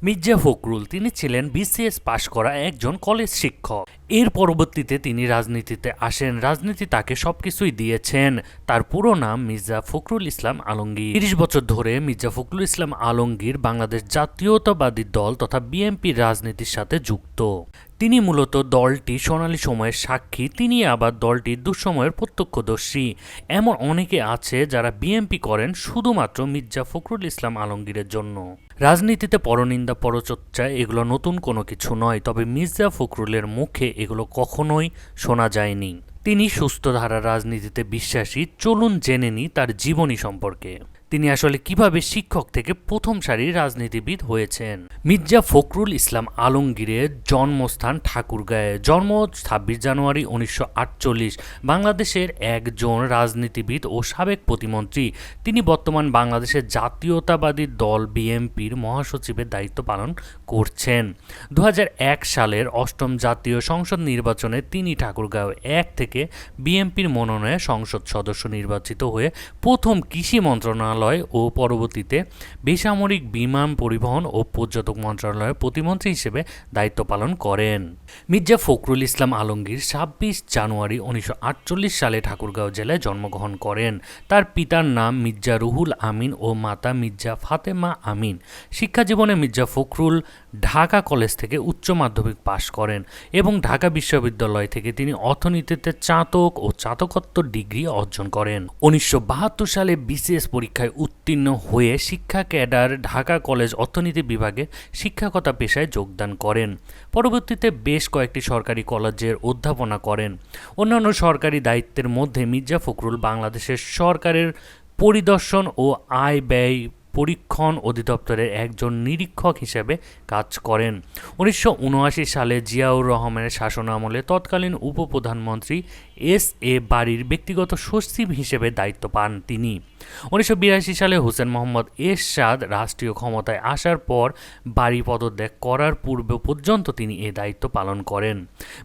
মির্জা ফখরুল তিনি ছিলেন বিসিএস পাশ করা একজন কলেজ শিক্ষক। এর পরবর্তীতে তিনি রাজনীতিতে আসেন। রাজনীতি তাকে সবকিছুই দিয়েছেন। তার পুরো নাম মির্জা ফখরুল ইসলাম আলমগীর। ৩০ বছর ধরে মির্জা ফখরুল ইসলাম আলমগীর বাংলাদেশ জাতীয়তাবাদী দল তথা বিএনপির রাজনীতির সাথে যুক্ত। তিনি মূলত দলটি সোনালী সময়ের সাক্ষী, তিনি আবার দলটির দুঃসময়ের প্রত্যক্ষদর্শী। এমন অনেকে আছে যারা বিএনপি করেন শুধুমাত্র মির্জা ফখরুল ইসলাম আলমগীরের জন্য। রাজনীতিতে পরনিন্দা পরচর্চা এগুলো নতুন কোনো কিছু নয়, তবে মির্জা ফখরুলের মুখে এগুলো কখনোই শোনা যায়নি। তিনি সুস্থ ধারার রাজনীতিতে বিশ্বাসী। চলুন জেনে নিই তার জীবনী সম্পর্কে। তিনি আসলে কিভাবে শিক্ষক থেকে প্রথম সারির রাজনীতিবিদ হয়েছেন। মির্জা ফখরুল ইসলাম আলমগীরের জন্মস্থান ঠাকুরগাঁয়ে। জন্ম ২৬ জানুয়ারি ১৯৪৮। বাংলাদেশের একজন রাজনীতিবিদ ও সাবেক প্রতিমন্ত্রী। তিনি বর্তমান বাংলাদেশের জাতীয়তাবাদী দল বিএনপির মহাসচিবের দায়িত্ব পালন করছেন। ২০০১ সালের অষ্টম জাতীয় সংসদ নির্বাচনে তিনি ঠাকুরগাঁও ১ থেকে বিএনপির মনোনয়নে সংসদ সদস্য নির্বাচিত হয়ে প্রথম কৃষি মন্ত্রণালয় ও পরবর্তীতে বেসামরিক বিমান পরিবহন ও পর্যটক মন্ত্রণালয়ের প্রতিমন্ত্রী হিসেবে দায়িত্ব পালন করেন। মির্জা ফখরুল ইসলাম আলমগীর ২৬ জানুয়ারি ১৯৪৮ সালে ঠাকুরগাঁও জেলায় জন্মগ্রহণ করেন। তার পিতার নাম মির্জা রুহুল আমিন ও মাতা মির্জা ফাতেমা আমিন। শিক্ষাজীবনে মির্জা ফখরুল ঢাকা কলেজ থেকে উচ্চ মাধ্যমিক পাশ করেন এবং ঢাকা বিশ্ববিদ্যালয় থেকে তিনি অর্থনীতিতে স্নাতক ও স্নাতকোত্তর ডিগ্রি অর্জন করেন। ১৯৭২ সালে বিসিএস পরীক্ষায় উত্তীর্ণ হয়ে শিক্ষা ক্যাডার ঢাকা কলেজ অর্থনীতি বিভাগে শিক্ষকতা পেশায় যোগদান করেন। পরবর্তীতে বেশ কয়েকটি সরকারি কলেজের অধ্যাপনা করেন। অন্যান্য সরকারি দায়িত্বের মধ্যে মির্জা ফখরুল বাংলাদেশের সরকারের পরিদর্শন ও আয় ব্যয় পরীক্ষণ অধিদপ্তরের একজন নিরীক্ষক হিসেবে কাজ করেন। ১৯৭৯ সালে জিয়াউর রহমানের শাসনামলে তৎকালীন উপপ্রধানমন্ত্রী এস.এ. বারীর ব্যক্তিগত সচিব হিসেবে দায়িত্ব পান তিনি। ১৯৮২ সালে হোসেন মোহাম্মদ এরশাদ রাষ্ট্রীয় ক্ষমতায় আসার পর বারী পদত্যাগ করার পূর্ব পর্যন্ত তিনি এ দায়িত্ব পালন করেন।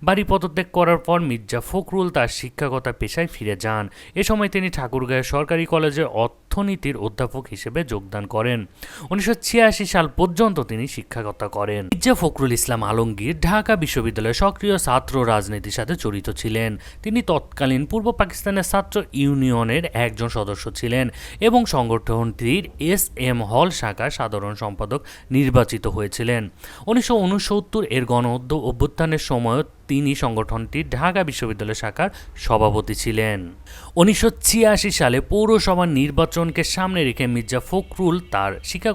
বারী পদত্যাগ করার পর মির্জা ফখরুল তার শিক্ষকতা পেশায় ফিরে যান। এ সময় তিনি ঠাকুরগাঁও সরকারি কলেজের অর্থনীতির অধ্যাপক হিসেবে যোগদান করেন। ১৯৮৬ সাল পর্যন্ত তিনি শিক্ষকতা করেন। মির্জা ফখরুল ইসলাম আলমগীর ঢাকা বিশ্ববিদ্যালয়ে সক্রিয় ছাত্র রাজনীতির সাথে জড়িত ছিলেন। তিনি তৎকালীন পূর্ব পাকিস্তানের ছাত্র ইউনিয়নের একজন সদস্য ছিলেন এবং সংগঠনটির এস.এম. হল শাখার সাধারণ সম্পাদক নির্বাচিত হয়েছিলেন। ১৯৬৯ এর গণ অভ্যুত্থানের সময় তিনি সংগঠনটির ঢাকা বিশ্ববিদ্যালয় শাখার সভাপতি ছিলেন। ১৯৮৬ সালে পৌরসভা নির্বাচনকে সামনে রেখে মির্জা ফখরুল তার শিক্ষাগত